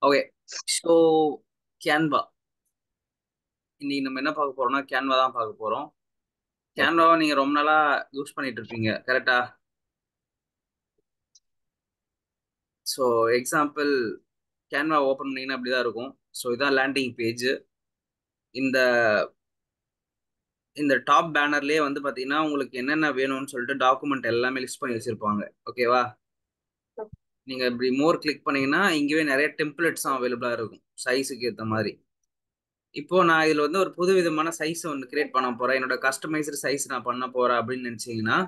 Okay. So Canva. இன்னைக்கு நம்ம என்ன பார்க்க போறோம்னா கேன்வா தான் பார்க்க போறோம். ஓகே. கேன்வாவை நீங்க ரொம்ப நாளா யூஸ் பண்ணிட்டு இருப்பீங்க, கரெக்டா? ஸோ எக்ஸாம்பிள், கேன்வா ஓப்பன் பண்ணீங்கன்னா அப்படிதான் இருக்கும். ஸோ இதான் லேண்டிங் பேஜ். இந்த இந்த டாப் பேனர்லயே வந்து பாத்தீங்கன்னா உங்களுக்கு என்னென்ன வேணும்னு சொல்லிட்டு டாக்குமெண்ட் எல்லாமே லிஸ்ட் பண்ணி வச்சிருப்பாங்க. ஓகேவா? நீங்க இப்படி மோர் கிளிக் பண்ணீங்கன்னா இங்கேயே நிறைய டெம்ப்ளேட்ஸ் அவைலபிளா இருக்கும் சைஸுக்கு ஏற்ற மாதிரி. இப்போ நான் இதுல வந்து ஒரு புது விதமான சைஸ் ஒன்று கிரியேட் பண்ண போறேன், என்னோட கஸ்டமைஸ்டு சைஸ் நான் பண்ண போறேன் அப்படின்னு நினைச்சீங்கன்னா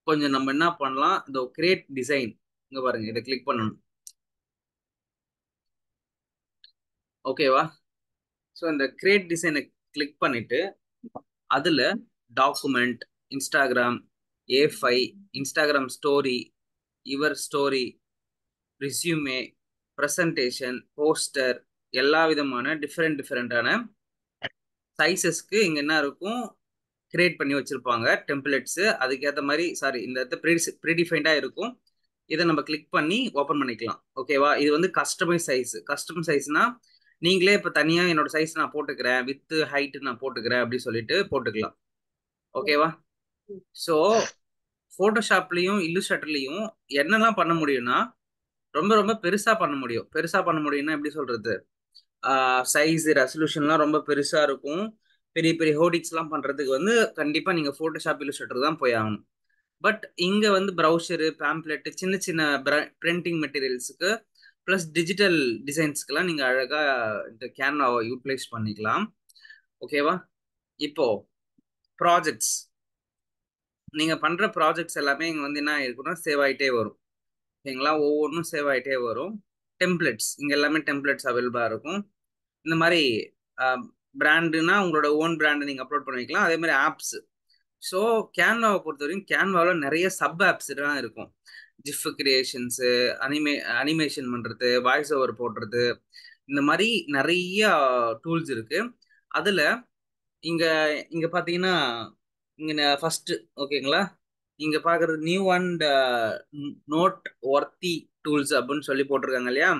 கொஞ்சம் நம்ம என்ன பண்ணலாம், இந்த கிரியேட் டிசைன் இங்க பாருங்க, இதை கிளிக் பண்ணணும். ஓகேவா? ஸோ இந்த கிரியேட் டிசைனை கிளிக் பண்ணிட்டு அதுல document, Instagram, A five, Instagram story, your story, resume, presentation, poster, எல்லா விதமான டிஃப்ரெண்ட் டிஃப்ரெண்டான சைஸஸ்க்கு இங்க என்ன இருக்கும் கிரியேட் பண்ணி வச்சிருப்பாங்க டெம்ப்ளேட்ஸ். அதுக்கேற்ற மாதிரி சாரி இந்த இடத்த ப்ரீடிஃபைண்டா இருக்கும். இதை நம்ம கிளிக் பண்ணி ஓப்பன் பண்ணிக்கலாம். ஓகேவா? இது வந்து கஸ்டமைஸ் சைஸ். கஸ்டம் சைஸ்னா நீங்களே இப்போ தனியா என்னோட சைஸ் நான் போட்டுக்கிறேன், வித் ஹைட் நான் போட்டுக்கிறேன் அப்படின்னு சொல்லிட்டு போட்டுக்கலாம். ஓகேவா? ஸோ ஃபோட்டோஷாப்லயும் இல்லுஸ்ட்ரேட்டர்லயும் என்னெல்லாம் பண்ண முடியும்னா ரொம்ப ரொம்ப பெருசா பண்ண முடியும். பெருசா பண்ண முடியும்னா எப்படி சொல்றது, சைஸ் ரெசல்யூஷன்லாம் ரொம்ப பெருசா இருக்கும். பெரிய பெரிய ஹோர்டிங்ஸ்லாம் பண்றதுக்கு வந்து கண்டிப்பா நீங்க ஃபோட்டோஷாப் இல்லுஸ்ட்ரேட்டர் தான் போய் ஆகணும். பட் இங்க வந்து ப்ரௌசரு, பேம்ப்ளெட், சின்ன சின்ன பிரிண்டிங் மெட்டீரியல்ஸுக்கு ப்ளஸ் டிஜிட்டல் டிசைன்ஸ்க்கெல்லாம் நீங்க அழகா இந்த கேன்வாவை யூட்டிலைஸ் பண்ணிக்கலாம். ஓகேவா? இப்போ ப்ராஜெக்ட்ஸ், நீங்க பண்ற ப்ராஜெக்ட்ஸ் எல்லாமே இங்க வந்து என்ன இருக்குன்னா சேவ் ஆயிட்டே வரும். ஓகேங்களா? ஒவ்வொன்றும் சேவ் ஆயிட்டே வரும். டெம்ப்ளெட்ஸ் இங்க எல்லாமே டெம்ப்ளெட்ஸ் அவைலபிளா இருக்கும். இந்த மாதிரி பிராண்டுனா உங்களோட ஓன் பிராண்ட் நீங்க அப்லோட் பண்ணி வைக்கலாம். அதே மாதிரி ஆப்ஸ். ஸோ கேன்வாவை பொறுத்த வரைக்கும் கேன்வாவில் நிறைய சப் ஆப்ஸ் தான் இருக்கும். ஜிஃப் கிரியேஷன்ஸு, அனிமேஷன் பண்ணுறது, வாய்ஸ் ஓவர் போடுறது, இந்த மாதிரி நிறைய டூல்ஸ் இருக்கு. அதில் இங்கே இங்கே பார்த்தீங்கன்னா இங்கே ஃபர்ஸ்ட், ஓகேங்களா, இங்கே பார்க்குறது new and noteworthy tools அப்படின்னு சொல்லி போட்டிருக்காங்க இல்லையா?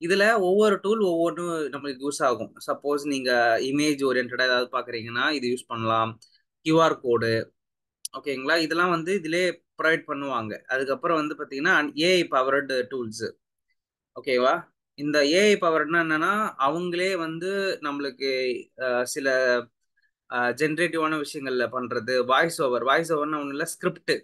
இதுல ஒவ்வொரு டூல் ஒவ்வொன்றும் நம்மளுக்கு யூஸ் ஆகும். சப்போஸ் நீங்க இமேஜ் ஓரியன்டா ஏதாவது பாக்குறீங்கன்னா இது யூஸ் பண்ணலாம். கியூஆர் கோடு, ஓகேங்களா, இதெல்லாம் வந்து இதிலே ப்ரொவைட் பண்ணுவாங்க. அதுக்கப்புறம் வந்து பாத்தீங்கன்னா ஏஐ பவர்டு டூல்ஸ். ஓகேவா? இந்த ஏஐ பவர்ட்னா என்னன்னா அவங்களே வந்து நம்மளுக்கு சில ஜென்ரேட்டிவான விஷயங்கள்ல பண்றது. வாய்ஸ் ஓவர்னா ஒன்றும் இல்லை, ஸ்கிரிப்ட்.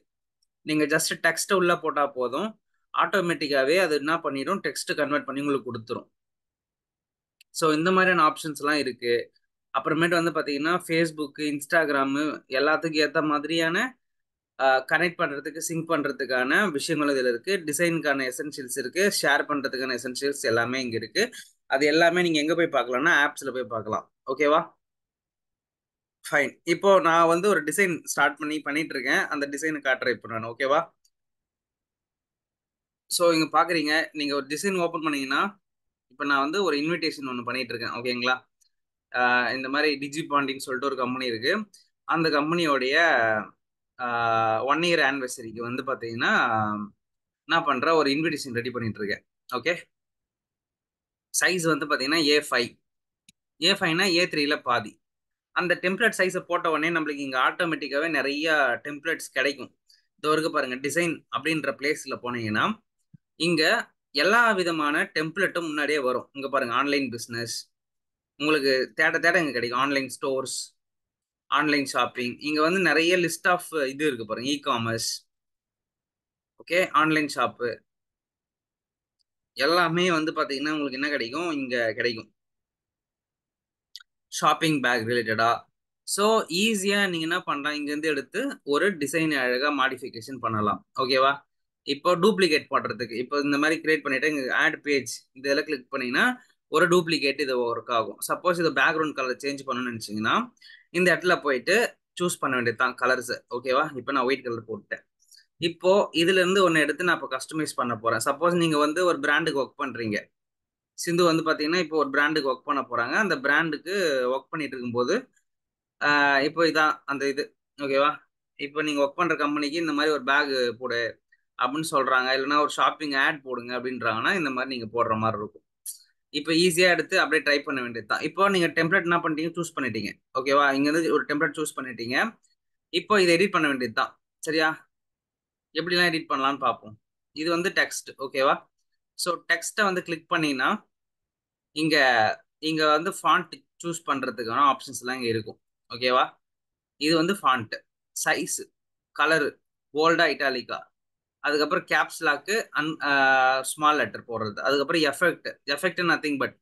நீங்க ஜஸ்ட் டெக்ஸ்ட் உள்ள போட்டா போதும், ஆட்டோமேட்டிக்காவே அது என்ன பண்ணிடும், டெக்ஸ்ட் கன்வெர்ட் பண்ணி உங்களுக்கு கொடுத்துரும். ஸோ இந்த மாதிரியான ஆப்ஷன்ஸ்லாம் இருக்கு. அப்புறமேட்டு வந்து பார்த்தீங்கன்னா ஃபேஸ்புக்கு, இன்ஸ்டாகிராமு எல்லாத்துக்கும் ஏற்ற மாதிரியான கனெக்ட் பண்ணுறதுக்கு, சிங்க் பண்ணுறதுக்கான விஷயங்கள் இதில் இருக்குது. டிசைனுக்கான எசென்ஷியல்ஸ் இருக்குது, ஷேர் பண்ணுறதுக்கான எசென்ஷியல்ஸ் எல்லாமே இங்கே இருக்குது. அது எல்லாமே நீங்கள் எங்கே போய் பார்க்கலாம்னா ஆப்ஸில் போய் பார்க்கலாம். ஓகேவா? ஃபைன். இப்போ நான் வந்து ஒரு டிசைன் ஸ்டார்ட் பண்ணிட்டு இருக்கேன். அந்த டிசைனை காட்டுறேன் இப்போ நான். ஓகேவா? ஸோ இங்கே பார்க்குறீங்க, நீங்கள் ஒரு டிசைன் ஓப்பன் பண்ணீங்கன்னா இப்போ நான் வந்து ஒரு இன்விடேஷன் ஒன்று பண்ணிட்டு இருக்கேன். ஓகேங்களா? இந்த மாதிரி டிஜி பாண்டின்னு சொல்லிட்டு ஒரு கம்பெனி இருக்கு. அந்த கம்பெனியோடைய 1 இயர் ஆனிவர்சரிக்கு வந்து பார்த்தீங்கன்னா என்ன பண்றேன், ஒரு இன்விடேஷன் ரெடி பண்ணிட்டு இருக்கேன். ஓகே. சைஸ் வந்து பார்த்தீங்கன்னா ஏ5. ஏ5னா ஏ3ல பாதி. அந்த டெம்ப்ளேட் சைஸை போட்ட உடனே நம்மளுக்கு இங்கே ஆட்டோமேட்டிக்காவே நிறைய டெம்ப்ளேட்ஸ் கிடைக்கும். இதோ இருக்கு பாருங்க, டிசைன் அப்படின்ற பிளேஸ்ல போனீங்கன்னா இங்க எல்லா விதமான டெம்ப்ளேட்டும் முன்னாடியே வரும். இங்க பாருங்க, ஆன்லைன் பிசினஸ் உங்களுக்கு தேட தேட இங்க கிடைக்கும். ஆன்லைன் ஸ்டோர்ஸ், ஆன்லைன் ஷாப்பிங், இங்க வந்து நிறைய லிஸ்ட் ஆஃப் இது இருக்கு பாருங்க. E commerce, okay, online shop, எல்லாமே வந்து பாத்தீங்கன்னா உங்களுக்கு என்ன கிடைக்கும், இங்க கிடைக்கும். ஷாப்பிங் பேக் ரிலேட்டடா. ஸோ ஈஸியா நீங்க என்ன பண்ணலாம், இங்க இருந்து எடுத்து ஒரு டிசைன் அழகா மாடிஃபிகேஷன் பண்ணலாம். ஓகேவா? இப்போ டூப்ளிகேட் பண்றதுக்கு இப்போ இந்த மாதிரி கிரியேட் பண்ணிட்டு இங்க ஆட் பேஜ் இதெல்லாம் கிளிக் பண்ணீங்கன்னா ஒரு டூப்ளிகேட் இது ஒர்க் ஆகும். சப்போஸ் இது பேக்ரவுண்ட் கலர் சேஞ்ச் பண்ணணும்னு நினைச்சீங்கன்னா இந்த இடத்துல போயிட்டு சூஸ் பண்ண வேண்டியது தான் கலர்ஸ். ஓகேவா? இப்போ நான் ஒயிட் கலர் போட்டுட்டேன். இப்போ இதுல இருந்து ஒன்னு எடுத்து நான் இப்போ கஸ்டமைஸ் பண்ண போறேன். சப்போஸ் நீங்க வந்து ஒரு பிராண்டுக்கு ஒர்க் பண்றீங்க. சிந்து வந்து பாத்தீங்கன்னா இப்போ ஒரு பிராண்டுக்கு ஒர்க் பண்ண போறாங்க. அந்த பிராண்டுக்கு ஒர்க் பண்ணிட்டு இருக்கும்போது இப்போ இதான் அந்த இது. ஓகேவா? இப்போ நீங்க ஒர்க் பண்ற கம்பெனிக்கு இந்த மாதிரி ஒரு பேக் போடு அப்படின்னு சொல்றாங்க, இல்லைன்னா ஒரு ஷாப்பிங் ஆட் போடுங்க அப்படின்றாங்கன்னா இந்த மாதிரி நீங்க போடுற மாதிரி இருக்கும். இப்போ ஈஸியா எடுத்து அப்படியே ட்ரை பண்ண வேண்டியது தான். இப்போ நீங்க டெம்ப்ளேட் என்ன பண்ணிட்டீங்க, சூஸ் பண்ணிட்டீங்க. ஓகேவா? இங்க இருந்து ஒரு டெம்ப்ளேட் சூஸ் பண்ணிட்டீங்க. இப்போ இதை எடிட் பண்ண வேண்டியது தான். சரியா? எப்படிலாம் எடிட் பண்ணலாம்னு பார்ப்போம். இது வந்து டெக்ஸ்ட். ஓகேவா? ஸோ டெக்ஸ்ட்டை வந்து கிளிக் பண்ணீங்கன்னா இங்க இங்க வந்து ஃபாண்ட் சூஸ் பண்றதுக்கான ஆப்ஷன்ஸ் எல்லாம் இங்க இருக்கும். ஓகேவா? இது வந்து ஃபாண்ட் சைஸ், கலரு, போல்டா, இட்டாலிக்கா, அதுக்கப்புறம் கேப்ஸ் லாக்கு, ஸ்மால் லெட்டர் போடுறது, அதுக்கப்புறம் எஃபெக்ட் நத்திங் பட்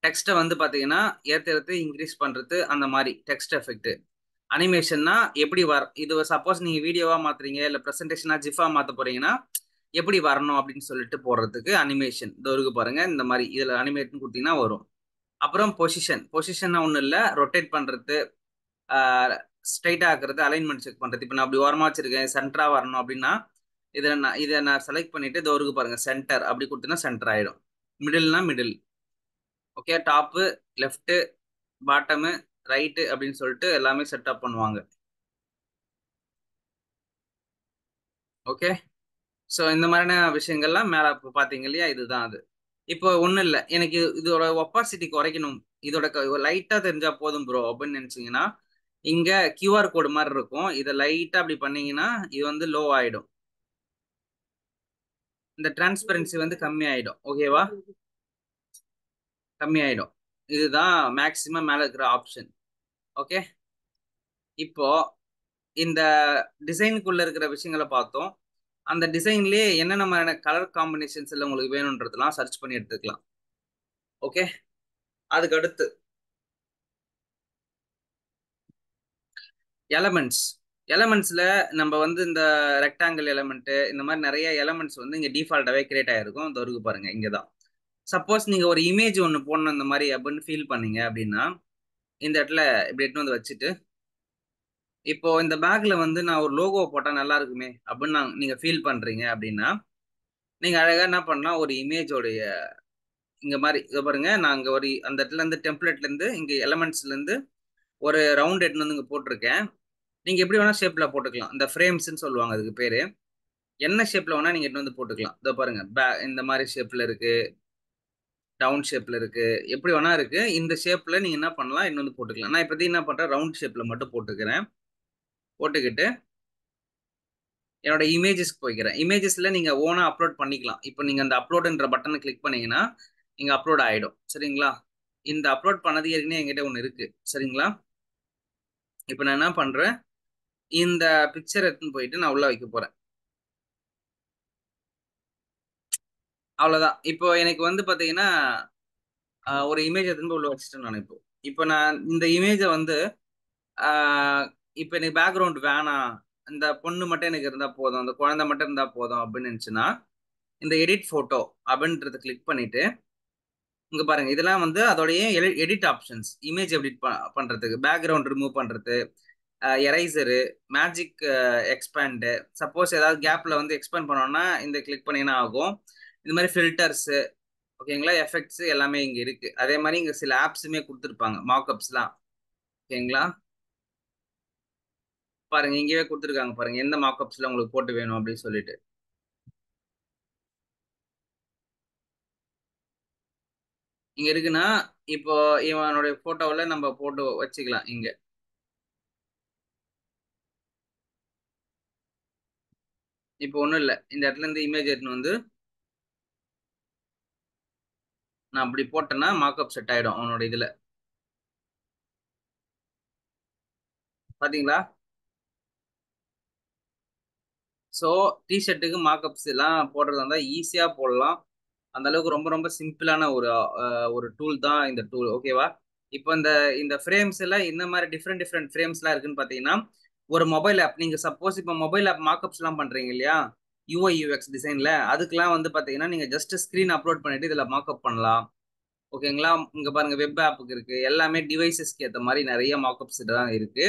டெக்ஸ்ட்டை வந்து பாத்தீங்கன்னா ஏத்து இன்க்ரீஸ் பண்றது, அந்த மாதிரி டெக்ஸ்ட் எஃபெக்ட். அனிமேஷன்னா எப்படி இது சப்போஸ் நீங்க வீடியோவா மாத்துறீங்க இல்ல பிரசன்டேஷனா ஜிஃபா மாத்த போறீங்கன்னா எப்படி வரணும் அப்படின்னு சொல்லிட்டு போடுறதுக்கு அனிமேஷன் இதோ இருக்கு பாருங்க. இந்த மாதிரி இதுல அனிமேட்னு கொடுத்தீங்கன்னா வரும். அப்புறம் பொசிஷன் ஒன்றும் இல்லை, ரொட்டேட் பண்றது, ஸ்ட்ரைட் ஆக்குறது, அலைன்மெண்ட் செக் பண்றது. இப்போ நான் அப்படி ஓரமா வச்சிருக்கேன், சென்டரா வரணும் அப்படின்னா இதை நான் செலக்ட் பண்ணிட்டு இதோ இருக்கு பாருங்க, சென்டர் அப்படி கொடுத்தீங்கன்னா சென்டர் ஆயிடும். மிடில்னா middle. Okay, top, left, bottom, right அப்படின்னு சொல்லிட்டு எல்லாமே செட்டப் பண்ணுவாங்க. ஓகே, ஸோ இந்த மாதிரியான விஷயங்கள்லாம் மேலே இப்போ பார்த்தீங்க இல்லையா, இதுதான் அது. இப்போ ஒன்றும் இல்லை, எனக்கு இதோட ஒப்பாசிட்டி குறைக்கணும், இதோட லைட்டாக தெரிஞ்சா போதும் ப்ரோ அப்படின்னு நினச்சிங்கன்னா இங்கே கியூஆர் கோடு மாதிரி இருக்கும், இதை லைட்டாக அப்படி பண்ணீங்கன்னா இது வந்து லோ ஆகிடும், இந்த டிரான்ஸ்பரன்சி வந்து கம்மி ஆகிடும். ஓகேவா? கம்மி ஆகிடும். இதுதான் மேக்ஸிமம் மேலே இருக்கிற ஆப்ஷன். ஓகே, இப்போ இந்த டிசைனுக்குள்ள இருக்கிற விஷயங்களை பார்த்தோம். அந்த டிசைன்லயே என்னென்ன மாதிரியான கலர் காம்பினேஷன்ஸ் எல்லாம் உங்களுக்கு வேணும்ன்றதெல்லாம் சர்ச் பண்ணி எடுத்துக்கலாம். ஓகே, அதுக்கு அடுத்து எலமெண்ட்ஸ். எலமெண்ட்ஸ்ல நம்ம வந்து இந்த ரெக்டாங்கிள் எலமெண்ட், இந்த மாதிரி நிறைய எலமெண்ட்ஸ் வந்து இங்க டிஃபால்ட்டாவே கிரியேட் ஆயிருக்கும். இந்த இருக்கு பாருங்க, இங்கதான். சப்போஸ் நீங்க ஒரு இமேஜ் ஒன்று போடணும் இந்த மாதிரி அப்படின்னு ஃபீல் பண்ணீங்க அப்படின்னா இந்த இடத்துல இப்படி எடுத்து வந்து வச்சுட்டு, இப்போ இந்த பேக்ல வந்து நான் ஒரு லோகோ போட்டா நல்லா இருக்குமே அப்படின்னு நீங்க ஃபீல் பண்றீங்க அப்படின்னா நீங்க அழகா என்ன பண்ணலாம், ஒரு இமேஜோடைய இங்க மாதிரி இதை பாருங்க, நான் இங்க ஒரு அந்த இடத்துல இருந்து டெம்ப்ளேட்ல இருந்து இங்க எலமெண்ட்ஸ்ல இருந்து ஒரு ரவுண்ட் எடுத்து வந்து இங்க போட்டிருக்கேன். நீங்க எப்படி வேணா ஷேப்ல போட்டுக்கலாம், இந்த ஃப்ரேம்ஸ்ன்னு சொல்லுவாங்க அதுக்கு பேரு. என்ன ஷேப்ல வேணா நீங்க எடுத்து வந்து போட்டுக்கலாம். இதோ பாருங்க, இந்த மாதிரி ஷேப்ல இருக்கு, டவுன் ஷேப்ல இருக்கு, எப்படி வேணா இருக்கு. இந்த ஷேப்ல நீங்க என்ன பண்ணலாம், இன்னும் வந்து போட்டுக்கலாம். நான் இப்போதைக்கு என்ன பண்றேன், ரவுண்ட் ஷேப்ல மட்டும் போட்டுக்கிறேன். போட்டுக்கிட்டு என்னோட இமேஜஸ்க்கு போய்க்கிறேன். இமேஜஸ்ல நீங்க ஓனா அப்லோட் பண்ணிக்கலாம். இப்போ நீங்க அந்த அப்லோடுன்ற பட்டனை கிளிக் பண்ணீங்கன்னா இங்க அப்லோட் ஆயிடும். சரிங்களா? இந்த அப்லோட் பண்ணது ஏற்கனவே என்கிட்ட ஒன்று இருக்கு. சரிங்களா? இப்போ நான் என்ன பண்றேன், இந்த பிக்சர் எடுத்துன்னு போயிட்டு நான் உள்ள வைக்க போறேன். அவ்வளவுதான். இப்போ எனக்கு வந்து பாத்தீங்கன்னா ஒரு இமேஜ் எடுத்துன்னு போய் உள்ள வச்சுட்டேன் நான். இப்போ நான் இந்த இமேஜை வந்து இப்போ எனக்கு பேக்ரவுண்ட் வேணாம், இந்த பொண்ணு மட்டும் எனக்கு இருந்தா போதும், அந்த குழந்தை மட்டும் இருந்தா போதும் அப்படின்னு நினைச்சுன்னா இந்த எடிட் போட்டோ அப்படின்றத கிளிக் பண்ணிட்டு இங்க பாருங்க, இதெல்லாம் வந்து அதோடைய எடிட் ஆப்ஷன்ஸ். இமேஜ் எடிட் பண்றதுக்கு, பேக்ரவுண்ட் ரிமூவ் பண்றது, எரைசரு, மேஜிக் எக்ஸ்பேண்டு. சப்போஸ் ஏதாவது கேப்ல வந்து எக்ஸ்பேண்ட் பண்ணோம்னா இந்த கிளிக் பண்ணீங்கன்னா ஆகும். இந்த மாதிரி ஃபில்டர்ஸ், ஓகேங்களா, எஃபெக்ட்ஸ் எல்லாமே இங்க இருக்கு. அதே மாதிரி இங்க சில ஆப்ஸுமே கொடுத்துருப்பாங்க, மார்க்அப்ஸ்லாம். ஓகேங்களா? பாருங்க, இங்கேயே கொடுத்துருக்காங்க பாருங்க, எந்த மார்க்அப்ஸ்ல உங்களுக்கு போட்டு வேணும் அப்படின்னு சொல்லிட்டு. இங்க இருக்குன்னா இப்போ இவனுடைய போட்டோவில் நம்ம போட்டு வச்சுக்கலாம் இங்க. இப்போ ஒன்றும் இல்லை, இந்த இடத்துல இருந்து இமேஜ் எடுத்துன்னு வந்து நான் அப்படி போட்டேன்னா மார்க்அப் செட் ஆயிடும் அவனோட இதுல. பாத்தீங்களா? ஸோ டிஷர்ட்டுக்கு மார்க்அப்ஸ் எல்லாம் போடுறதா இருந்தால் ஈஸியா போடலாம். அந்த அளவுக்கு ரொம்ப ரொம்ப சிம்பிளான ஒரு டூல் தான் இந்த டூல். ஓகேவா? இப்போ இந்த இந்த ஃப்ரேம்ஸ் எல்லாம் இந்த மாதிரி டிஃப்ரெண்ட் டிஃப்ரெண்ட் ஃப்ரேம்ஸ்லாம் இருக்குன்னு பார்த்தீங்கன்னா ஒரு மொபைல் ஆப், நீங்க சப்போஸ் இப்போ மொபைல் ஆப் மார்க்அப்ஸ் எல்லாம் பண்றீங்க இல்லையா, யூஐ யூஎக்ஸ் டிசைன்ல, அதுக்கெல்லாம் வந்து பாத்தீங்கன்னா நீங்க ஜஸ்ட் ஸ்கிரீன் அப்லோட் பண்ணிட்டு இதுல மார்க்அப் பண்ணலாம். ஓகேங்களா? இங்க பாருங்க, வெப் ஆப்புக்கு இருக்கு, எல்லாமே டிவைசஸ்க்கு ஏற்ற மாதிரி நிறைய மார்க்அப்ஸ் தான் இருக்கு.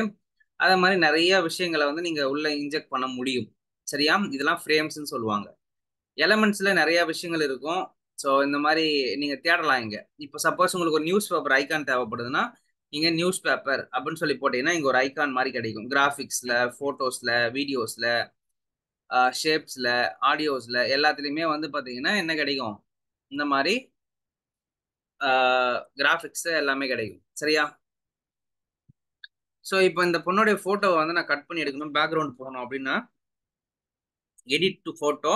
அதே மாதிரி நிறைய விஷயங்களை வந்து நீங்க உள்ள இன்ஜெக்ட் பண்ண முடியும். சரியா? இதெல்லாம் ஃப்ரேம்ஸ்ன்னு சொல்லுவாங்க. எலமெண்ட்ஸ்ல நிறைய விஷயங்கள் இருக்கும். ஸோ இந்த மாதிரி நீங்க தேடலாம் இங்க. இப்போ சப்போஸ் உங்களுக்கு ஒரு நியூஸ் பேப்பர் ஐகான் தேவைப்படுதுன்னா நீங்க நியூஸ் பேப்பர் அப்படின்னு சொல்லி போட்டீங்கன்னா இங்க ஒரு ஐகான் மாதிரி கிடைக்கும். கிராஃபிக்ஸ்ல, போட்டோஸ்ல, வீடியோஸ்ல, ஷேப்ஸ்ல, ஆடியோஸ்ல எல்லாத்துலயுமே வந்து பாத்தீங்கன்னா என்ன கிடைக்கும், இந்த மாதிரி கிராஃபிக்ஸ் எல்லாமே கிடைக்கும். சரியா? ஸோ இப்போ இந்த பொண்ணுடைய போட்டோவை வந்து நான் கட் பண்ணி எடுக்கணும், பேக்ரவுண்ட் போகணும் அப்படின்னா edit to photo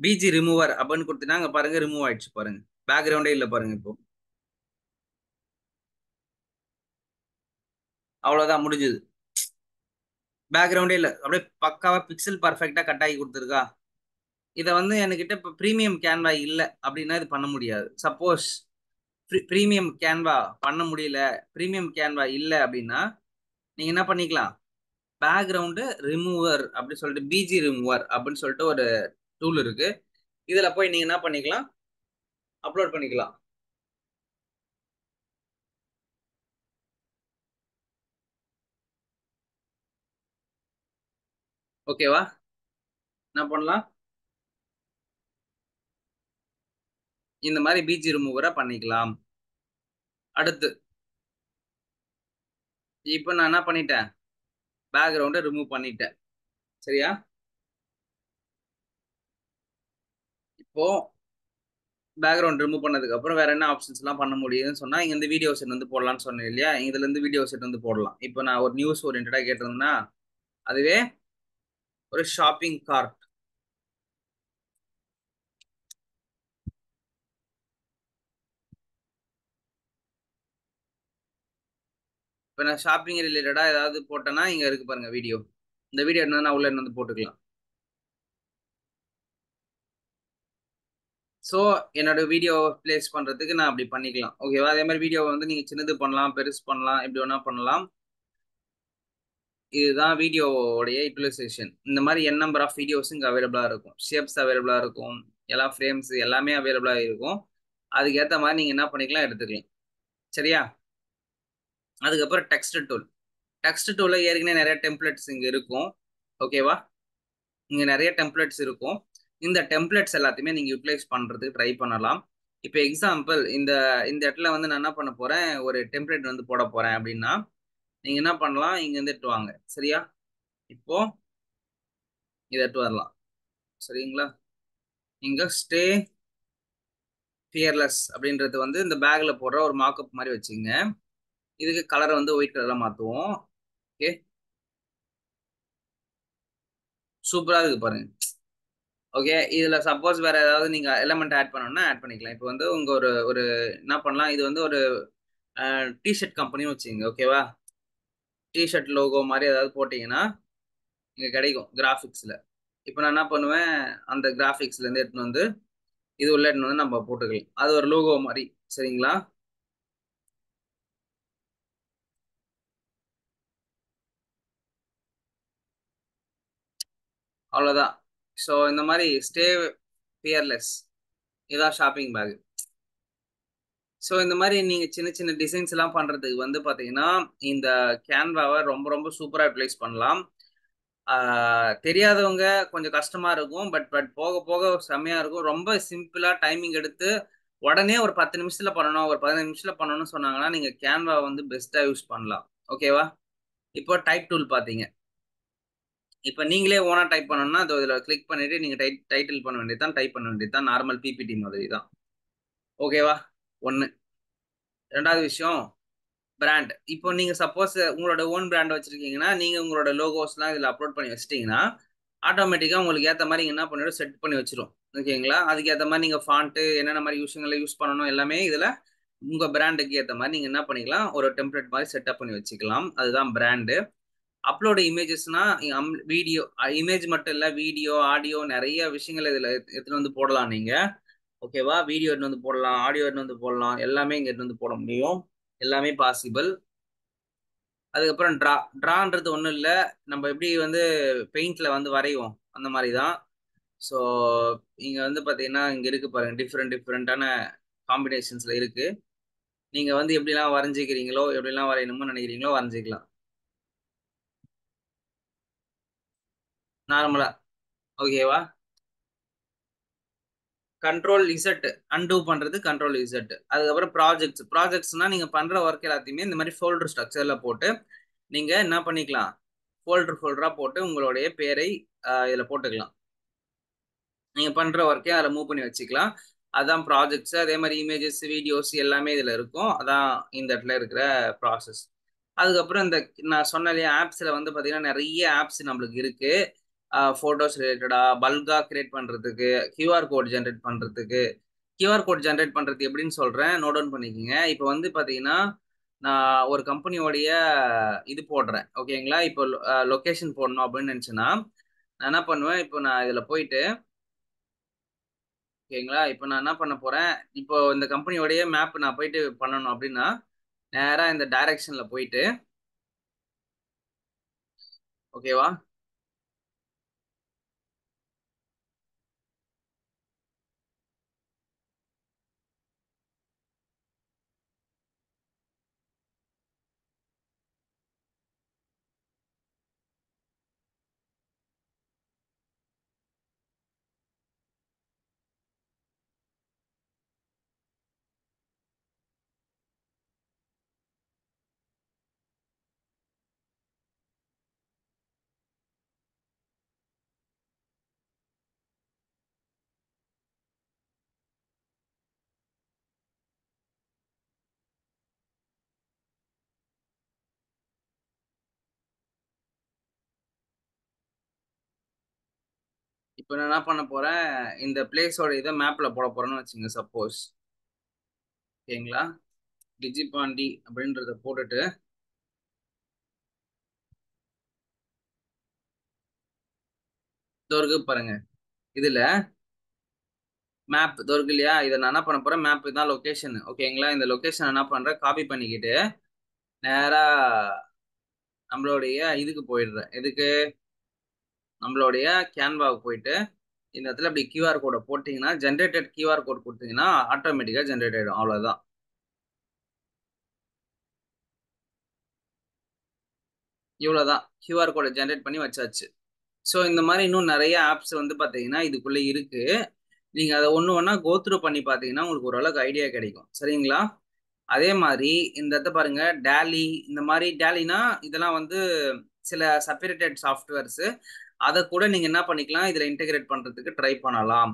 BG remover அப்படின்னு கொடுத்தீங்கன்னா அங்க பாருங்க ரிமூவ் ஆயிடுச்சு பாருங்க. பேக்ரவுண்டே இல்லை பாருங்க. இப்போ அவ்வளவுதான், முடிஞ்சது. பேக்ரவுண்டே இல்லை, அப்படியே பக்காவா பிக்சல் பர்ஃபெக்டா கட் ஆகி கொடுத்துருக்கா. இதை வந்து என்கிட்ட இப்போ ப்ரீமியம் கேன்வா இல்லை அப்படின்னா இது பண்ண முடியாது. சப்போஸ் ப்ரீமியம் கேன்வா பண்ண முடியல, ப்ரீமியம் கேன்வா இல்லை அப்படின்னா நீங்க என்ன பண்ணிக்கலாம், பேக்ரவுண்டு ரிமூவர் அப்படி சொல்லிட்டு பிஜி ரிமூவர் அப்படின்னு சொல்லிட்டு ஒரு டூல் இருக்கு. இதுல போய் நீங்க என்ன பண்ணிக்கலாம், அப்லோட் பண்ணிக்கலாம். ஓகேவா? என்ன பண்ணலாம், இந்த மாதிரி பிஜி ரிமூவரை பண்ணிக்கலாம். அடுத்து இப்போ நான் என்ன பண்ணிட்டேன், பேக்ரவுண்டை ரிமூவ் பண்ணிட்டேன். சரியா? இப்போ பேக்ரவுண்ட் ரிமூவ் பண்ணதுக்கு அப்புறம் வேற என்ன ஆப்ஷன்ஸ் எல்லாம் பண்ண முடியுதுன்னு சொன்னா, இங்க இருந்து வீடியோ செட் வந்து போடலாம்னு சொன்னேன் இல்லையா, இதுல இருந்து வீடியோ செட் வந்து போடலாம். இப்போ நான் ஒரு நியூஸ் ஓரியன்டா கேட்டிருந்தேன்னா அதுவே ஒரு ஷாப்பிங் கார்ட். இப்போ நான் ஷாப்பிங் ரிலேட்டடா ஏதாவது போட்டேன்னா இங்க இருக்கு பாருங்க வீடியோ. இந்த வீடியோ என்ன நான் உள்ள வந்து போட்டுக்கலாம். ஸோ என்னோட வீடியோ பிளேஸ் பண்றதுக்கு நான் அப்படி பண்ணிக்கலாம். ஓகேவா? அதே மாதிரி வீடியோ வந்து நீங்க சின்னது பண்ணலாம், பெருசு பண்ணலாம், எப்படி வேணா பண்ணலாம். இதுதான் வீடியோவுடைய யூட்டிலைசேஷன். இந்த மாதிரி என் நம்பர் ஆஃப் வீடியோஸ் இங்கே அவைலபிளா இருக்கும், ஷேப்ஸ் அவைலபிளா இருக்கும், எல்லா ஃப்ரேம்ஸ் எல்லாமே அவைலபிளா இருக்கும். அதுக்கேற்ற மாதிரி நீங்க என்ன பண்ணிக்கலாம், எடுத்துக்கலாம். சரியா? அதுக்கப்புறம் டெக்ஸ்ட் டூல். டெக்ஸ்ட் டூல்ல ஏற்கனவே நிறைய டெம்ப்ளேட்ஸ் இங்க இருக்கும். ஓகேவா? இங்க நிறைய டெம்ப்ளேட்ஸ் இருக்கும். இந்த டெம்ப்ளேட்ஸ் எல்லாத்தையுமே நீங்க யூட்டிலைஸ் பண்றதுக்கு ட்ரை பண்ணலாம். இப்போ எக்ஸாம்பிள் இந்த இந்த இடத்துல வந்து நான் என்ன பண்ண போறேன், ஒரு டெம்ப்ளேட் வந்து போட போறேன் அப்படின்னா நீங்க என்ன பண்ணலாம், இங்க இருந்து எட்டு வாங்க. சரியா? இப்போ இதை எட்டு வரலாம். சரிங்களா? இங்க ஸ்டே ஃபியர்லெஸ் அப்படின்றது வந்து இந்த பேக்ல போடுற ஒரு மார்க்அப் மாதிரி வச்சுங்க. இதுக்கு கலரை வந்து ஒயிட் கலர்ல மாத்துவோம். ஓகே, சூப்பரா இருக்கு பாருங்க. ஓகே, இதுல சப்போஸ் வேற ஏதாவது நீங்க எலமெண்ட் ஆட் பண்ணணும்னா ஆட் பண்ணிக்கலாம். இப்போ வந்து உங்க ஒரு ஒரு என்ன பண்ணலாம், இது வந்து ஒரு டிஷர்ட் கம்பெனின்னு வச்சுங்க. ஓகேவா? டிஷர்ட் லோகோ மாதிரி ஏதாவது போட்டீங்கன்னா இங்க கிடைக்கும் கிராஃபிக்ஸ்ல. இப்போ நான் என்ன பண்ணுவேன், அந்த கிராஃபிக்ஸ்ல இருந்து எடுத்துன்னு வந்து இது உள்ள எடுத்துன்னு வந்து நம்ம போட்டுக்கலாம். அது ஒரு லோகோ மாதிரி. சரிங்களா? அவ்வளவுதான். ஸோ இந்த மாதிரி ஸ்டே ஃபியர்லெஸ், இதான் ஷாப்பிங் பேக். ஸோ இந்த மாதிரி நீங்க சின்ன சின்ன டிசைன்ஸ் எல்லாம் பண்றதுக்கு வந்து பாத்தீங்கன்னா இந்த கேன்வாவை ரொம்ப ரொம்ப சூப்பரா யூட்டிலைஸ் பண்ணலாம். தெரியாதவங்க கொஞ்சம் கஷ்டமா இருக்கும், பட் பட் போக போக செம்மையா இருக்கும். ரொம்ப சிம்பிளா டைமிங் எடுத்து உடனே ஒரு 10 நிமிஷத்துல பண்ணணும், ஒரு 15 நிமிஷத்துல பண்ணணும்னு சொன்னாங்கன்னா நீங்க கேன்வா வந்து பெஸ்டா யூஸ் பண்ணலாம். ஓகேவா? இப்போ டைப் டூல் பாத்தீங்க. இப்போ நீங்களே ஓனா டைப் பண்ணணும்னா அது இதுல கிளிக் பண்ணிட்டு நீங்க டைட்டில் பண்ண வேண்டியதுதான், டைப் பண்ண வேண்டியதுதான், நார்மல் பிபிடி மாதிரி தான். ஓகேவா? ஒன்னு. ரெண்டாவது விஷயம், பிராண்ட். இப்போ நீங்க சப்போஸ் உங்களோட ஓன் பிராண்ட் வச்சிருக்கீங்கன்னா நீங்க உங்களோட லோகோஸ்லாம் இதுல அப்லோட் பண்ணி வச்சிட்டீங்கன்னா ஆட்டோமேட்டிக்கா உங்களுக்கு ஏத்த மாதிரி என்ன பண்ணிடும், செட் பண்ணி வச்சிரும். ஓகேங்களா? அதுக்கு ஏத்த மாதிரி நீங்க ஃபாண்ட் என்னென்ன மாதிரி விஷயங்களை யூஸ் பண்ணணும் எல்லாமே இதுல உங்க பிராண்டுக்கு ஏத்த மாதிரி நீங்க என்ன பண்ணிக்கலாம், ஒரு டெம்ப்ளேட் மாதிரி செட்டப் பண்ணி வச்சுக்கலாம். அதுதான் பிராண்டு. அப்லோடு இமேஜஸ்னா வீடியோ, இமேஜ் மட்டும் இல்ல, வீடியோ ஆடியோ நிறைய விஷயங்கள் இதுல எடுத்துட்டு வந்து போடலாம் நீங்க. ஓகேவா? வீடியோ எடுத்து வந்து போடலாம், ஆடியோ எடுத்து வந்து போடலாம், எல்லாமே இங்க எடுத்து வந்து போட முடியும். எல்லாமே பாசிபிள். அதுக்கப்புறம் ட்ரான்றது ஒன்றும் இல்லை, நம்ம எப்படி வந்து பெயிண்ட்ல வந்து வரைவோம் அந்த மாதிரி தான். ஸோ இங்க வந்து பாத்தீங்கன்னா இங்க இருக்கு பாருங்க, டிஃப்ரெண்ட் டிஃப்ரெண்டான காம்பினேஷன்ஸ்ல இருக்கு. நீங்க வந்து எப்படிலாம் வரைஞ்சிக்கிறீங்களோ, எப்படிலாம் வரையணுமோ நினைக்கிறீங்களோ வரைஞ்சிக்கலாம் நார்மலா. ஓகேவா? கண்ட்ரோல் இசட் அன்டூ பண்றது, கண்ட்ரோல் இசட். அதுக்கப்புறம் ப்ராஜெக்ட்ஸ்னா நீங்க பண்ற ஒர்க் எல்லாத்தையுமே இந்த மாதிரி ஃபோல்டர் ஸ்ட்ரக்சர்ல போட்டு நீங்க என்ன பண்ணிக்கலாம், ஃபோல்டரா போட்டு உங்களுடைய பேரை இதுல போட்டுக்கலாம். நீங்க பண்ற ஒர்க்கே அதில் மூவ் பண்ணி வச்சுக்கலாம். அதான் ப்ராஜெக்ட்ஸ், அதே மாதிரி இமேஜஸ், வீடியோஸ் எல்லாமே இதுல இருக்கும். அதான் இந்த இடத்துல இருக்கிற ப்ராசஸ். அதுக்கப்புறம் இந்த நான் சொன்ன இல்லையா ஆப்ஸ்ல வந்து பாத்தீங்கன்னா நிறைய ஆப்ஸ் நம்மளுக்கு இருக்கு. ஃபோட்டோஸ் ரிலேட்டடா பல்கா கிரியேட் பண்றதுக்கு, கியூஆர் கோட் ஜென்ரேட் பண்றதுக்கு. கியூஆர் கோட் ஜென்ரேட் பண்றது எப்படின்னு சொல்றேன், நோட் டவுன் பண்ணிக்கோங்க. இப்போ வந்து பாத்தீங்கன்னா நான் ஒரு கம்பெனியோடைய இது போடுறேன், ஓகேங்களா? இப்போ லொகேஷன் போடணும் அப்படின்னு நினைச்சேன்னா நான் என்ன பண்ணுவேன், இப்போ நான் இதுல போயிட்டு, ஓகேங்களா? இப்போ நான் என்ன பண்ண போறேன், இப்போ இந்த கம்பெனியோடைய மேப் நான் போயிட்டு பண்ணணும் அப்படின்னா நேரா இந்த டைரக்ஷன்ல போயிட்டு, ஓகேவா? இப்போ நான் என்ன பண்ண போறேன், இந்த பிளேஸோட இதை மேப்ல போட போறேன்னு வச்சுங்க சப்போஸ், ஓகேங்களா? டிஜிபாண்டி அப்படின்றத போட்டுட்டு இதோ இருக்கு பாருங்க, இதுல மேப் இதோ இருக்கு இல்லையா? இதை நான் என்ன பண்ண போறேன், மேப் தான் லொகேஷன், ஓகேங்களா? இந்த லொகேஷன் என்ன பண்றேன், காப்பி பண்ணிக்கிட்டு நேரா நம்மளுடைய இதுக்கு போயிடுறேன். எதுக்கு? நம்மளுடைய கேன்வாவுக்கு போயிட்டு இந்த இடத்துல அப்படி கியூஆர் கோடை போட்டீங்கன்னா, ஜென்ரேட்டட் கியூஆர் கோட் கொடுத்தீங்கன்னா ஆட்டோமேட்டிக்கா ஜென்ரேட் ஆயிடும். அவ்வளவுதான். இவ்வளவுதான், கியூஆர் கோடை ஜென்ரேட் பண்ணி வச்சாச்சு. ஸோ இந்த மாதிரி இன்னும் நிறைய ஆப்ஸ் வந்து பாத்தீங்கன்னா இதுக்குள்ள இருக்கு. நீங்க அதை ஒண்ணு ஒண்ணா கோத்ரூ பண்ணி பாத்தீங்கன்னா உங்களுக்கு ஓரளவுக்கு ஐடியா கிடைக்கும், சரிங்களா? அதே மாதிரி இந்த இடத்த பாருங்க, டேலி. இந்த மாதிரி டேலினா இதெல்லாம் வந்து சில செப்பரேட்டட் சாஃப்ட்வேர்ஸ். அதை கூட நீங்க என்ன பண்ணிக்கலாம், இதுல இன்டெகிரேட் பண்றதுக்கு ட்ரை பண்ணலாம்.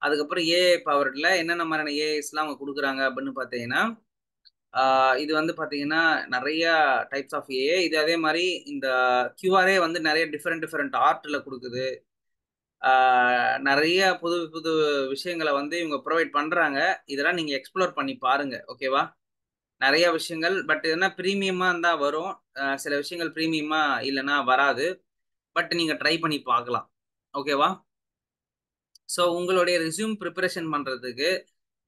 அதுக்கப்புறம் ஏஐ பவர்ல என்னென்ன மாதிரியான ஏஐஸ்லாம் அவங்க கொடுக்குறாங்க அப்படின்னு பார்த்தீங்கன்னா, இது வந்து பார்த்தீங்கன்னா நிறைய டைப்ஸ் ஆஃப் ஏஐ. இது அதே மாதிரி இந்த கியூஆரே வந்து நிறைய டிஃப்ரெண்ட் டிஃப்ரெண்ட் ஆர்ட்ல கொடுக்குது. நிறைய புது புது விஷயங்களை வந்து இவங்க ப்ரொவைட் பண்றாங்க. இதெல்லாம் நீங்க எக்ஸ்ப்ளோர் பண்ணி பாருங்க, ஓகேவா? நிறைய விஷயங்கள், பட் என்ன பிரீமியமா இருந்தா வரும். சில விஷயங்கள் பிரீமியமா இல்லைன்னா வராது. பட் நீங்க ட்ரை பண்ணி பார்க்கலாம், ஓகேவா? ஸோ உங்களுடைய ரெஸ்யூம் ப்ரிப்பரேஷன் பண்றதுக்கு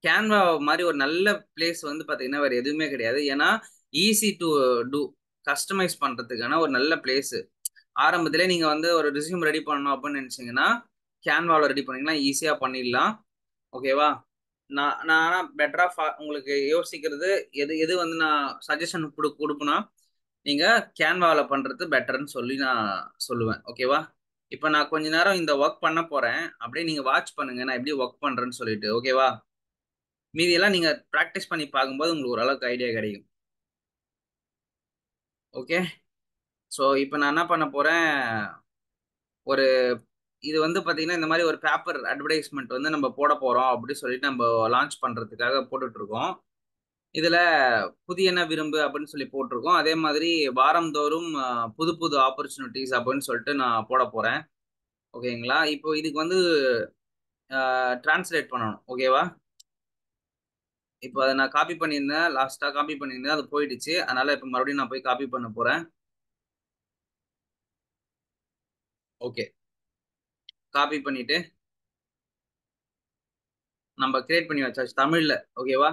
கேன்வா மாதிரி ஒரு நல்ல பிளேஸ் வந்து பாத்தீங்கன்னா வேற எதுவுமே கிடையாது. ஏன்னா ஈஸி டு டூ, கஸ்டமைஸ் பண்றதுக்கான ஒரு நல்ல பிளேஸ். ஆரம்பத்திலே நீங்க வந்து ஒரு ரெஸ்யூம் ரெடி பண்ணணும் அப்படின்னு நினைச்சீங்கன்னா கேன்வாவில் ரெடி பண்ணீங்கன்னா ஈஸியா பண்ணிடலாம், ஓகேவா? நான் பெட்டரா உங்களுக்கு யோசிக்கிறது எது எது வந்து நான் சஜஷன் கொடுப்பேன்னா நீங்க கேன்வாவில் பண்றது பெட்டர்னு சொல்லி நான் சொல்லுவேன், ஓகேவா? இப்போ நான் கொஞ்ச நேரம் இந்த ஒர்க் பண்ண போறேன், அப்படியே நீங்க வாட்ச் பண்ணுங்க நான் எப்படி ஒர்க் பண்றேன்னு சொல்லிட்டு, ஓகேவா? மீதியெல்லாம் நீங்க ப்ராக்டிஸ் பண்ணி பார்க்கும்போது உங்களுக்கு ஓரளவுக்கு ஐடியா கிடைக்கும், ஓகே? ஸோ இப்போ நான் என்ன பண்ண போறேன், ஒரு இது வந்து பாத்தீங்கன்னா இந்த மாதிரி ஒரு பேப்பர் அட்வர்டைஸ்மெண்ட் வந்து நம்ம போட போறோம் அப்படின்னு சொல்லிட்டு நம்ம லான்ச் பண்றதுக்காக போட்டுட்டு இருக்கோம். இதுல புதியன விரும்பு அப்படின்னு சொல்லி போட்டிருக்கோம். அதே மாதிரி வாரந்தோறும் புது புது ஆப்பர்ச்சுனிட்டிஸ் அப்படின்னு சொல்லிட்டு நான் போட போறேன், ஓகேங்களா? இப்போ இதுக்கு வந்து டிரான்ஸ்லேட் பண்ணணும், ஓகேவா? இப்போ அதை நான் காப்பி பண்ணியிருந்தேன், லாஸ்டா காப்பி பண்ணியிருந்தேன், அது போயிடுச்சு. அதனால இப்போ மறுபடியும் நான் போய் காப்பி பண்ண போறேன். ஓகே, காப்பி பண்ணிட்டு நம்ம கிரியேட் பண்ணி வச்சாச்சு தமிழ்ல, ஓகேவா?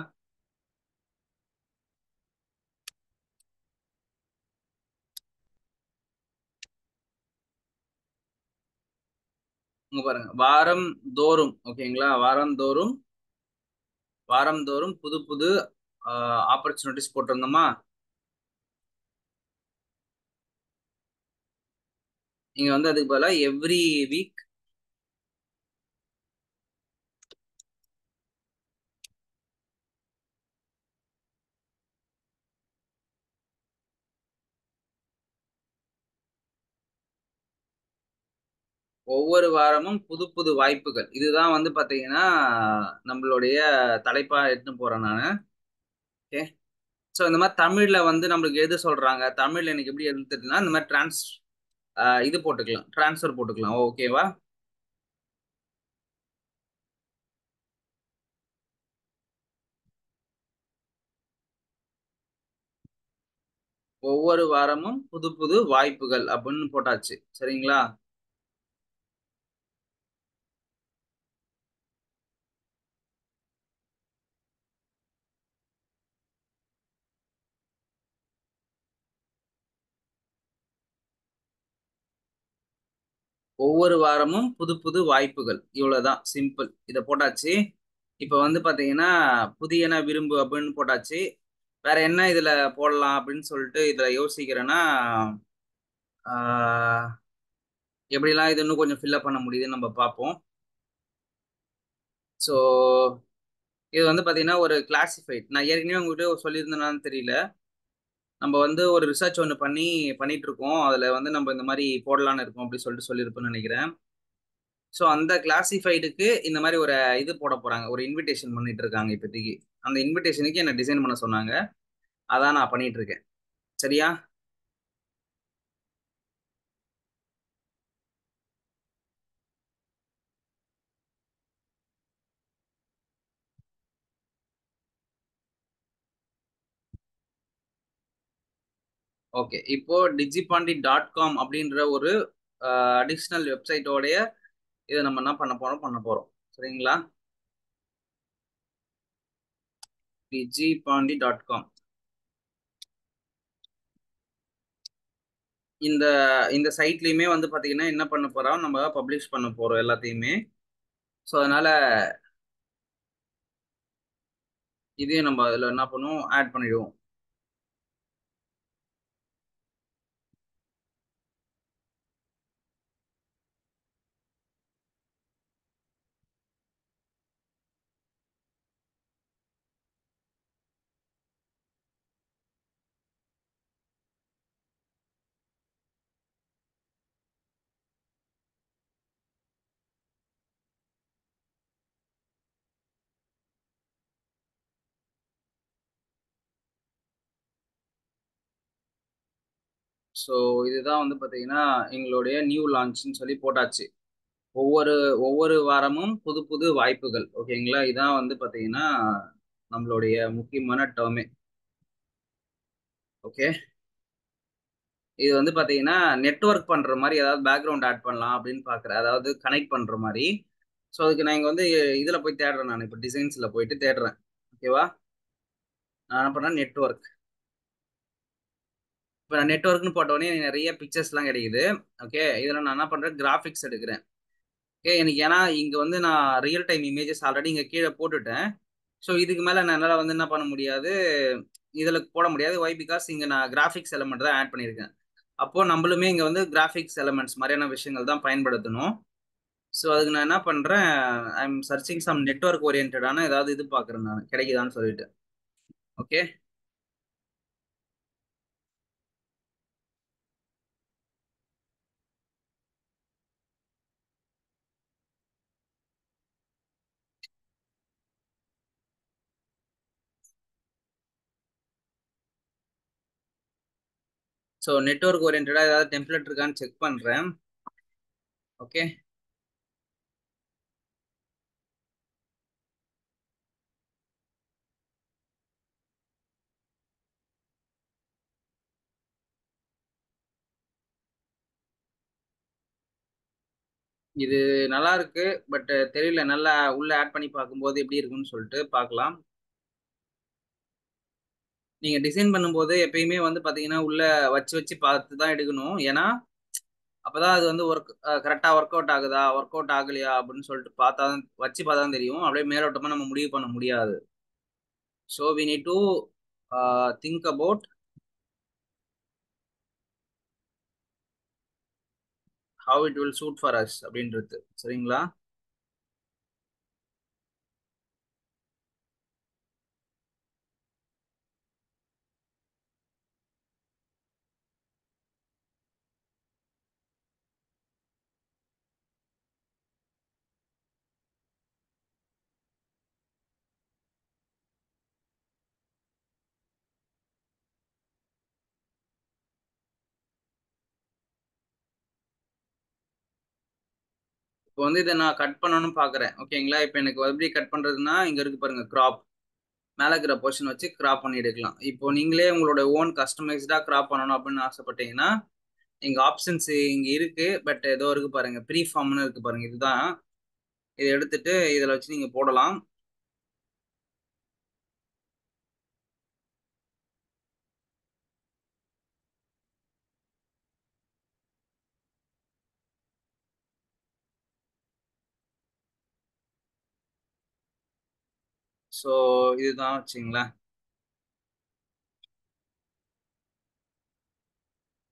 இங்க பாருங்க, வாரம் தோறும், ஓகேங்களா? வாரம் தோறும் புது புது ஆப்பர்ச்சுனிட்டிஸ் போட்டிருந்தோமா? நீங்க வந்து அதுக்கு பதிலா எவ்ரி வீக் ஒவ்வொரு வாரமும் புது புது வாய்ப்புகள். இதுதான் வந்து பாத்தீங்கன்னா நம்மளுடைய தலைப்பா எடுத்துன்னு போறேன் நானு. ஓகே. ஸோ இந்த மாதிரி தமிழ்ல வந்து நம்மளுக்கு எது சொல்றாங்க, தமிழ்ல எனக்கு எப்படி எழுதுறதுன்னா இந்த மாதிரி இது போட்டுக்கலாம், டிரான்ஸ்ஃபர் போட்டுக்கலாம். ஓகேவா? ஒவ்வொரு வாரமும் புது புது வாய்ப்புகள் அப்படின்னு போட்டாச்சு. சரிங்களா? ஒவ்வொரு வாரமும் புது புது வாய்ப்புகள். இவ்வளவுதான் சிம்பிள். இத போட்டாச்சு. இப்ப வந்து பாத்தீங்கன்னா புதியன விரும்பு அப்படின்னு போட்டாச்சு. வேற என்ன இதுல போடலாம் அப்படின்னு சொல்லிட்டு இதுல யோசிக்கிறேன்னா ஆஹ், எப்படிலாம் இது இன்னும் கொஞ்சம் ஃபில்அப் பண்ண முடியுதுன்னு நம்ம பார்ப்போம். ஸோ இது வந்து பாத்தீங்கன்னா ஒரு கிளாசிஃபைட். நான் ஏற்கனவே உங்ககிட்ட சொல்லியிருந்தேனான்னு தெரியல. நம்ம வந்து ஒரு ரிசர்ச் ஒன்று பண்ணிட்டு இருக்கோம். அதுல வந்து நம்ம இந்த மாதிரி போடலான்னு இருக்கோம் அப்படின்னு சொல்லிட்டு சொல்லியிருப்பேன்னு நினைக்கிறேன். ஸோ அந்த கிளாசிஃபைடுக்கு இந்த மாதிரி ஒரு இது போட போறாங்க. ஒரு இன்விடேஷன் பண்ணிட்டு இருக்காங்க இப்போதைக்கு. அந்த இன்விடேஷனுக்கு என்ன டிசைன் பண்ண சொன்னாங்க. அதான் நான் பண்ணிட்டு இருக்கேன். சரியா? ஓகே. இப்போ digipandy.com அப்படின்ற ஒரு அடிஷ்னல் வெப்சைட்டோடைய இதை நம்ம என்ன பண்ண போறோம். சரிங்களா? digipandy.com இந்த இந்த சைட்லயுமே வந்து பாத்தீங்கன்னா என்ன பண்ண போறோம், நம்ம பப்ளிஷ் பண்ண போறோம் எல்லாத்தையுமே. ஸோ அதனால இதையும் நம்ம அதில் என்ன பண்ணுவோம், ஆட் பண்ணிடுவோம். ஸோ இதுதான் வந்து பாத்தீங்கன்னா எங்களுடைய நியூ லான்ச்னு சொல்லி போட்டாச்சு. ஒவ்வொரு ஒவ்வொரு வாரமும் புது புது வாய்ப்புகள். ஓகேங்களா? இதான் வந்து பாத்தீங்கன்னா நம்மளுடைய முக்கியமான டேர்மே. ஓகே. இது வந்து பாத்தீங்கன்னா நெட்வொர்க் பண்ற மாதிரி ஏதாவது பேக்ரவுண்ட் ஆட் பண்ணலாம் அப்படின்னு பாக்குறேன். அதாவது கனெக்ட் பண்ற மாதிரி. ஸோ அதுக்கு நான் இங்க வந்து இதுல போய் தேடுறேன். நான் இப்போ டிசைன்ஸ்ல போயிட்டு தேடுறேன். ஓகேவா? நான் என்ன பண்ணேன், நெட்வொர்க். இப்போ நான் நெட்வொர்க்னு போட்டோடனே எனக்கு நிறைய பிக்சர்ஸ் எல்லாம் கிடைக்குது. ஓகே. இதுல நான் என்ன பண்றேன், கிராஃபிக்ஸ் எடுக்கிறேன். ஓகே. எனக்கு ஏன்னா இங்க வந்து நான் ரியல் டைம் இமேஜஸ் ஆல்ரெடி இங்க கீழே போட்டுட்டேன். ஸோ இதுக்கு மேல நான் என்னால வந்து என்ன பண்ண முடியாது, இதுல போட முடியாது. வை பிகாஸ் இங்க நான் கிராஃபிக்ஸ் எலமெண்ட் தான் ஆட் பண்ணியிருக்கேன். அப்போ நம்மளுமே இங்க வந்து கிராஃபிக்ஸ் எலமெண்ட்ஸ் மாதிரியான விஷயங்கள் தான் பயன்படுத்தணும். ஸோ அதுக்கு நான் என்ன பண்றேன், I am searching some network ஓரியன்டான ஏதாவது இது பாக்குறேன் நான் கிடைக்குதான்னு சொல்லிட்டு. ஓகே. ஸோ நெட்வொர்க் ஓரியன்டா ஏதாவது டெம்ப்ளேட் இருக்கான்னு செக் பண்றேன். ஓகே. இது நல்லா இருக்கு. பட் தெரியல, நல்லா உள்ள ஆட் பண்ணி பார்க்கும்போது எப்படி இருக்குன்னு சொல்லிட்டு பார்க்கலாம். நீங்க டிசைன் பண்ணும்போது எப்பயுமே வந்து பாத்தீங்கன்னா உள்ள வச்சு வச்சு பார்த்து தான் எடுக்கணும். ஏன்னா அப்பதான் அது வந்து கரெக்டா ஒர்க் அவுட் ஆகுதா, ஒர்க் அவுட் ஆகலையா அப்படின்னு சொல்லிட்டு பார்த்தா வச்சு பார்த்தா தான் தெரியும். அப்படியே மேலோட்டமா நம்ம முடிவு பண்ண முடியாது. So we need to think about how it will suit for us அப்படின்றது. சரிங்களா? இப்போ வந்து இதை நான் கட் பண்ணணும்னு பார்க்குறேன். ஓகேங்களா? இப்போ எனக்கு எப்படி கட் பண்ணுறதுன்னா இங்கே இருக்கு பாருங்க, கிராப். மேலே இருக்கிற பொசிஷன் வச்சு கிராப் பண்ணி எடுக்கலாம். இப்போ நீங்களே உங்களோட ஓன் கஸ்டமைஸ்டாக கிராப் பண்ணணும் அப்படின்னு ஆசைப்பட்டீங்கன்னா இங்கே ஆப்ஷன்ஸ் இங்கே இருக்கு. பட் ஏதோ இருக்கு பாருங்க, ப்ரீ ஃபார்ம்னு இருக்கு பாருங்க, இதுதான். இதை எடுத்துட்டு இதில் வச்சு நீங்கள் போடலாம். ஸோ இதுதான் வச்சுங்களேன்.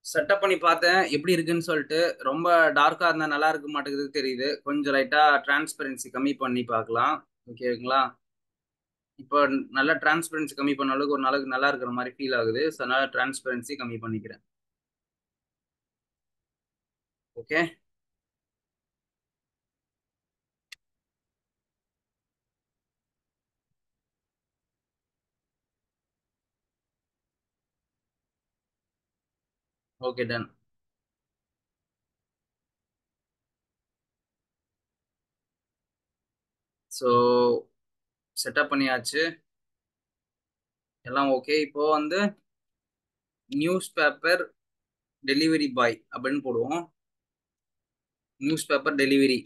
செட்டப் பண்ணி பார்த்தேன் எப்படி இருக்குன்னு சொல்லிட்டு. ரொம்ப டார்க்கா இருந்தா நல்லா இருக்க மாட்டேங்குது தெரியுது. கொஞ்சம் லைட்டா டிரான்ஸ்பரன்சி கம்மி பண்ணி பார்க்கலாம். ஓகேங்களா? இப்போ நல்லா டிரான்ஸ்பரன்சி கம்மி பண்ண அளவுக்கு ஒரு நாளுக்கு நல்லா இருக்கிற மாதிரி ஃபீல் ஆகுது. ஸோ அதனால டிரான்ஸ்பரன்சி கம்மி பண்ணிக்கிறேன். Okay. Okay, done. So setup பண்ணியாச்சு. எல்லாம் ஓகே. இப்போ வந்து நியூஸ் பேப்பர் டெலிவரி பாய் அப்படின்னு போடுவோம். News paper delivery.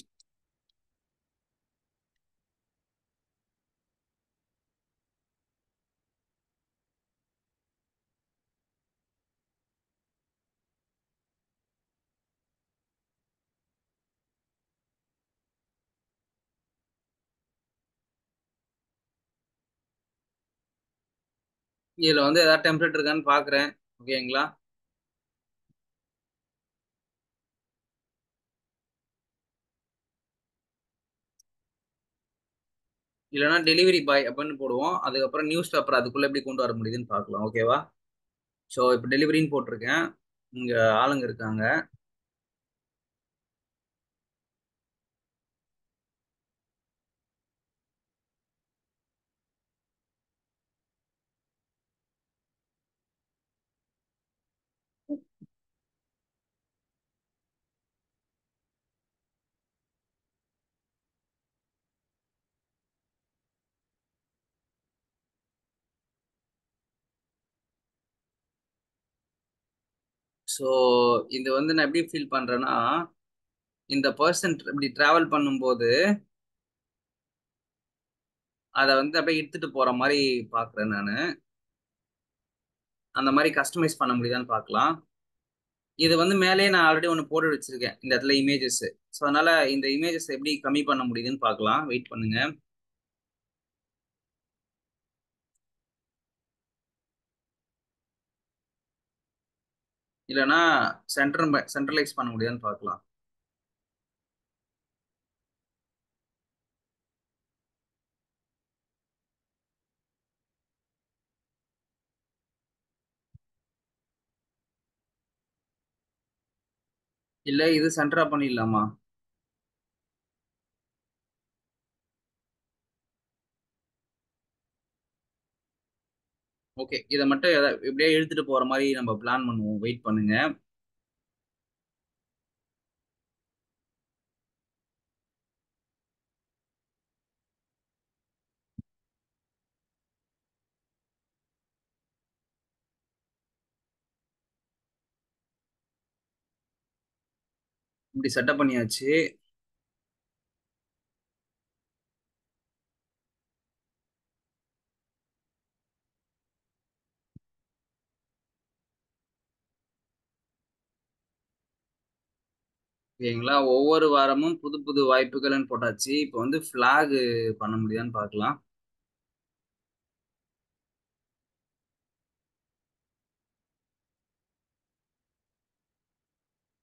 இதுல வந்து ஏதாவது டெம்ப்ளேட் இருக்கான்னு பாக்குறேன். ஓகேங்களா? இல்லைன்னா டெலிவரி பாய் அப்படின்னு போடுவோம். அதுக்கப்புறம் நியூஸ் பேப்பர் அதுக்குள்ள எப்படி கொண்டு வர முடியுதுன்னு பார்க்கலாம். ஓகேவா? ஸோ இப்போ டெலிவரின்னு போட்டிருக்கேன். இங்க ஆளுங்க இருக்காங்க. ஸோ இது வந்து நான் எப்படி ஃபீல் பண்றேன்னா, இந்த பர்சன் இப்படி டிராவல் பண்ணும்போது அதை வந்து அப்படியே எடுத்துட்டு போற மாதிரி பாக்குறேன் நான். அந்த மாதிரி கஸ்டமைஸ் பண்ண முடியுதான்னு பார்க்கலாம். இது வந்து மேலேயே நான் ஆல்ரெடி ஒன்று போட்டு வச்சிருக்கேன் இந்த இடத்துல இமேஜஸ். ஸோ அதனால இந்த இமேஜஸ் எப்படி கம்மி பண்ண முடியுதுன்னு பார்க்கலாம். வெயிட் பண்ணுங்க. இல்லைன்னா சென்ட்ரலைஸ் பண்ண முடியுதான்னு பார்க்கலாம். இல்லை இது சென்டரா பண்ணிடலாமா? ஓகே, இதை மட்டும் எப்படியே இழுத்துட்டு போற மாதிரி நம்ம பிளான் பண்ணுவோம். வெயிட் பண்ணுங்க. இப்படி செட்டப் பண்ணியாச்சு. ஓகேங்களா? ஒவ்வொரு வாரமும் புது புது வாய்ப்புகள்னு போட்டாச்சு. இப்போ வந்து ஃபிளாக் பண்ண முடியுதான்னு பார்க்கலாம்.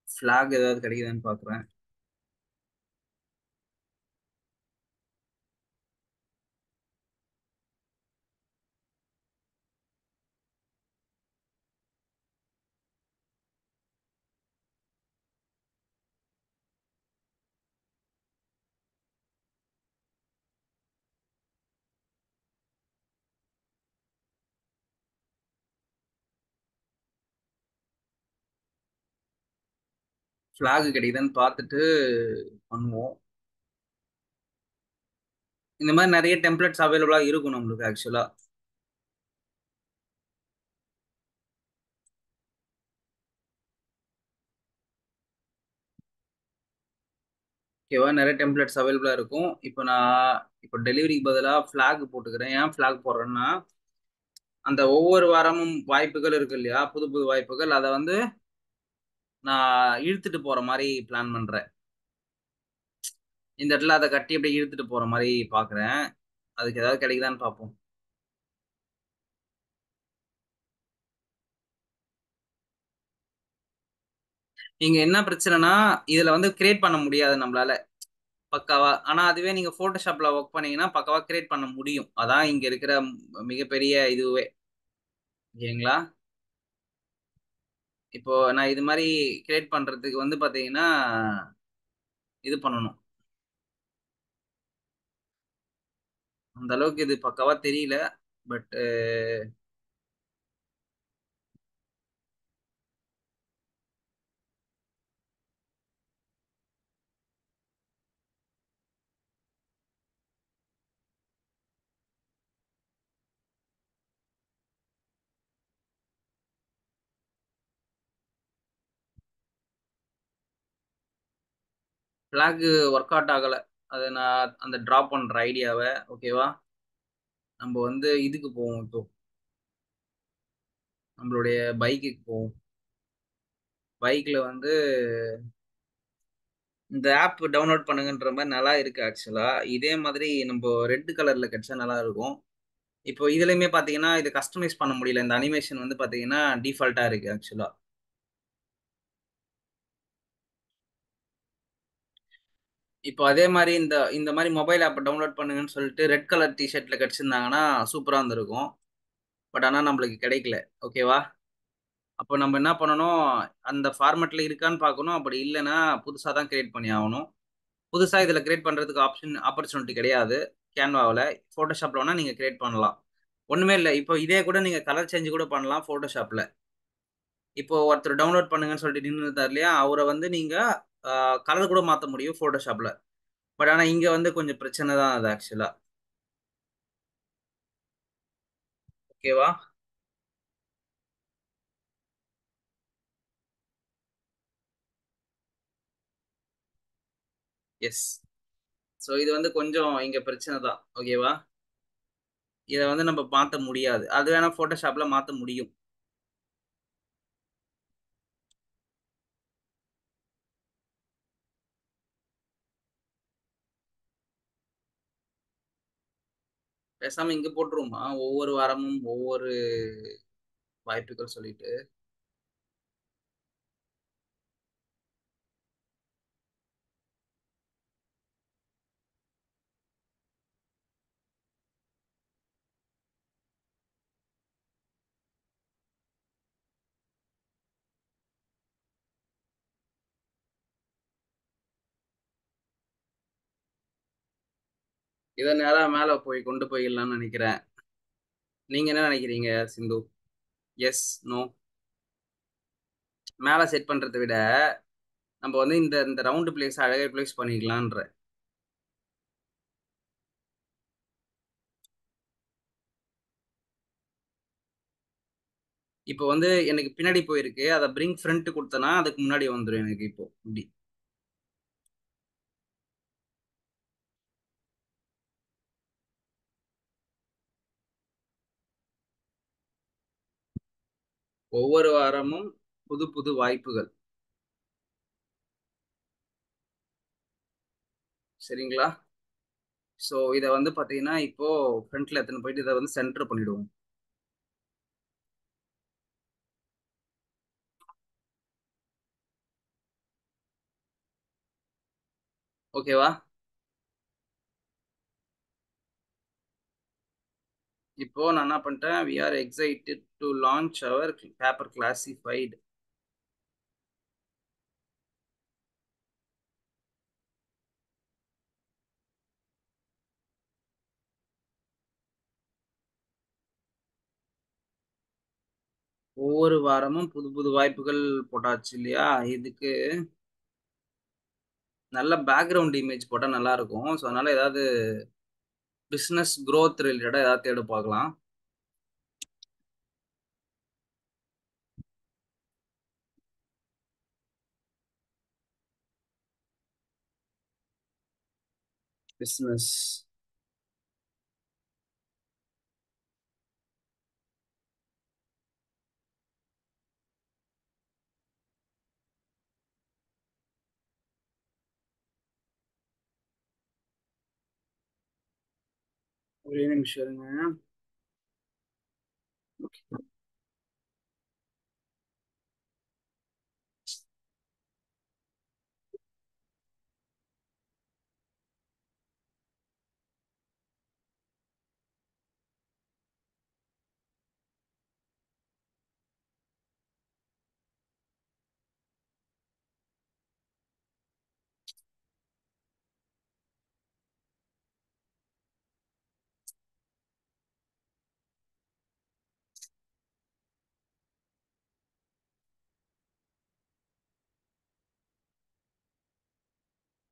ஃபிளாக் ஏதாவது கிடைக்குதான்னு பார்க்குறேன். ஃபிளாக் கிடைக்குதான்னு பார்த்துட்டு பண்ணுவோம். இந்த மாதிரி நிறைய டெம்ப்ளேட்ஸ் அவைலபிளா இருக்கும் நம்மளுக்கு ஆக்சுவலா. ஓகேவா, நிறைய டெம்ப்ளேட்ஸ் அவைலபிளா இருக்கும். இப்போ நான் இப்போ டெலிவரிக்கு பதிலாக ஃபிளாக் போட்டுக்கிறேன். ஏன் ஃபிளாக் போடுறேன்னா, அந்த ஒவ்வொரு வாரமும் வாய்ப்புகள் இருக்கு இல்லையா, புது புது வாய்ப்புகள், அதை வந்து நான் இழுத்துட்டு போற மாதிரி பிளான் பண்றேன். இந்த இடத்துல அதை கட்டி அப்படியே இழுத்துட்டு போற மாதிரி பாக்குறேன். அதுக்கு ஏதாவது கிடைக்குதான்னு பார்ப்போம். நீங்க என்ன பிரச்சனைனா, இதுல வந்து கிரியேட் பண்ண முடியாது நம்மளால பக்காவா. ஆனா அதுவே நீங்க போட்டோஷாப்ல ஒர்க் பண்ணீங்கன்னா பக்காவா கிரியேட் பண்ண முடியும். அதான் இங்க இருக்கிற மிகப்பெரிய இதுவே. ஓகேங்களா. இப்போ நான் இது மாதிரி கிரியேட் பண்றதுக்கு வந்து பாத்தீங்கன்னா இது பண்ணணும். அந்த அளவுக்கு இது பக்காவா தெரியல. பட் பிளாக் ஒர்க் அவுட் ஆகல. அதை நான் அந்த டிராப் பண்ற ஐடியாவை. ஓகேவா. நம்ம வந்து இதுக்கு போவோம் இப்போ. நம்மளுடைய பைக்குக்கு போவோம். பைக்ல வந்து இந்த ஆப் டவுன்லோட் பண்ணுங்கன்ற மாதிரி நல்லா இருக்கு ஆக்சுவலா. இதே மாதிரி நம்ம ரெட் கலர்ல கிடைச்சா நல்லா இருக்கும். இப்போ இதுலயுமே பாத்தீங்கன்னா இது கஸ்டமைஸ் பண்ண முடியல. இந்த அனிமேஷன் வந்து பாத்தீங்கன்னா டிஃபால்ட்டா இருக்கு ஆக்சுவலா. இப்போ அதே மாதிரி இந்த இந்த மாதிரி மொபைல் ஆப் டவுன்லோட் பண்ணுங்கன்னு சொல்லிட்டு ரெட் கலர் டிஷர்ட்ல கிடைச்சிருந்தாங்கன்னா சூப்பரா இருந்திருக்கும். பட் ஆனா நம்மளுக்கு கிடைக்கல. ஓகேவா. அப்போ நம்ம என்ன பண்ணணும், அந்த ஃபார்மேட்ல இருக்கான்னு பார்க்கணும். அப்படி இல்லைன்னா புதுசா தான் கிரியேட் பண்ணி ஆகணும். புதுசா இதுல கிரியேட் பண்றதுக்கு ஆப்பர்ச்சுனிட்டி கிடையாது. கேன்வாவில் ஃபோட்டோஷாப்ல வேணா நீங்க கிரியேட் பண்ணலாம். ஒண்ணுமே இல்லை. இப்போ இதே கூட நீங்க கலர் சேஞ்ச் கூட பண்ணலாம் ஃபோட்டோஷாப்ல. இப்போ ஒருத்தர் டவுன்லோட் பண்ணுங்கன்னு சொல்லிட்டு நின்று இருந்தார் இல்லையா, அவரை வந்து நீங்க கலர் கூட மாத்த முடியும் ஃபோட்டோஷாப்ல. பட் ஆனா இங்க வந்து கொஞ்சம் பிரச்சனை தான் அது ஆக்சுவலா. ஓகேவா. எஸ். ஸோ இது வந்து கொஞ்சம் இங்க பிரச்சனை தான். ஓகேவா. இதை வந்து நம்ம மாத்த முடியாது. அது வேணா ஃபோட்டோஷாப்ல மாத்த முடியும். பேசாம இங்க போட்டுருவோமா, ஒவ்வொரு வாரமும் ஒவ்வொரு வாய்ப்புகள் சொல்லிட்டு. இதை நேரா மேல போய் கொண்டு போயிடலாம்னு நினைக்கிறேன். நீங்க என்ன நினைக்கிறீங்க சிந்து? Yes, no. மேல செட் பண்றதை விட நம்ம வந்து இந்த இந்த ரவுண்டு பிளேஸ் அழகா பிளேஸ் பண்ணிக்கலான்ற. இப்போ வந்து எனக்கு பின்னாடி போயிருக்கு. அதை பிரிங் ஃப்ரண்ட் கொடுத்தனா அதுக்கு முன்னாடி வந்துடும் எனக்கு இப்போ இப்படி. ஒவ்வொரு வாரமும் புது புது வாய்ப்புகள். சரிங்களா. ஸோ இதை வந்து பார்த்தீங்கன்னா இப்போ ஃப்ரண்ட்ல எடுத்துன்னு போயிட்டு இதை வந்து சென்டர் பண்ணிடுவோம். ஓகேவா. இப்போ நான் என்ன பண்ணிட்டேன், we are excited to launch our paper classified. ஒவ்வொரு வாரமும் புது புது வாய்ப்புகள் போட்டாச்சு இல்லையா. இதுக்கு நல்ல பேக்ரவுண்ட் இமேஜ் போட்டால் நல்லா இருக்கும். ஸோ அதனால ஏதாவது பிஸ்னஸ் growth ரிலேட்டடாக ஏதாவது தேட பார்க்கலாம். பிஸ்னஸ். ஒரே நிமிஷம் இருங்க.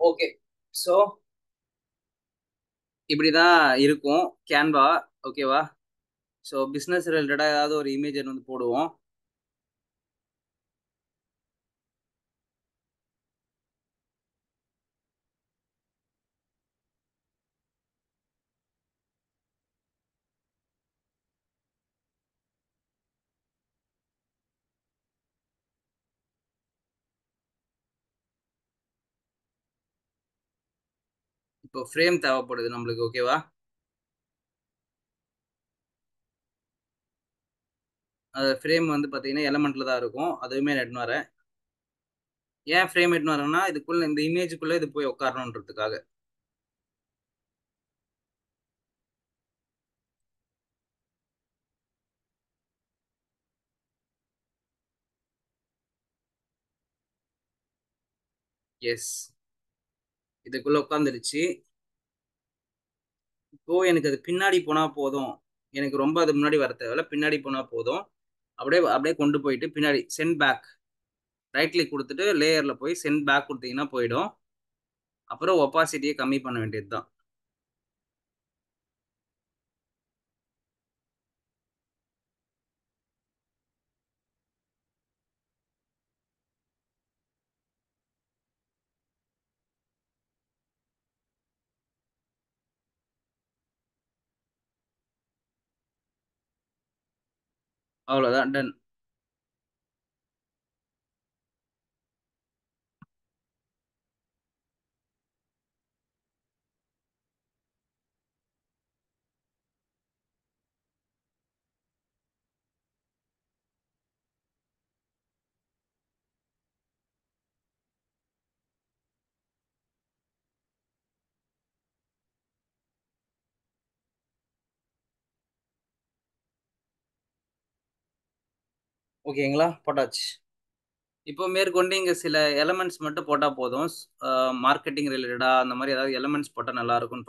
ஓகே. ஸோ இப்படிதான் இருக்கும் கேன்வா. ஓகேவா? ஸோ பிஸ்னஸ் ரிலேட்டடாக ஏதாவது ஒரு இமேஜ் வந்து போடுவோம். இப்போ ஃப்ரேம் தேவைப்படுது நம்மளுக்கு. ஓகேவா? அது ஃப்ரேம் வந்து பார்த்தீங்கன்னா எலமெண்ட்ல தான் இருக்கும். அதுவுமே நான் எடுத்துன்னு வரேன். ஏன் ஃப்ரேம் எடுத்துன்னு வரேன்னா இதுக்குள்ள இந்த இமேஜுக்குள்ள இது போய் உட்காரணுன்றதுக்காக. எஸ். இதுக்குள்ள உட்காந்துருச்சு. இப்போ எனக்கு அது பின்னாடி போனா போதும். எனக்கு ரொம்ப அது முன்னாடி வர தேவையில்ல. பின்னாடி போனா போதும். அப்படியே அப்படியே கொண்டு போயிட்டு பின்னாடி சென்ட் பேக். ரைட் கிளிக் கொடுத்துட்டு லேயர்ல போய் சென்ட் பேக் கொடுத்தீங்கன்னா போயிடும். அப்புறம் ஒப்பாசிட்டியை கம்மி பண்ண வேண்டியது தான். அவ்வளோதான், டன். ஓகேங்களா? போட்டாச்சு. இப்போ மேற்கொண்டு இங்க சில எலமெண்ட்ஸ் மட்டும் போட்டா போதும். மார்க்கெட்டிங் ரிலேட்டடா அந்த மாதிரி ஏதாவது எலமெண்ட்ஸ் போட்டா நல்லா இருக்கும்னு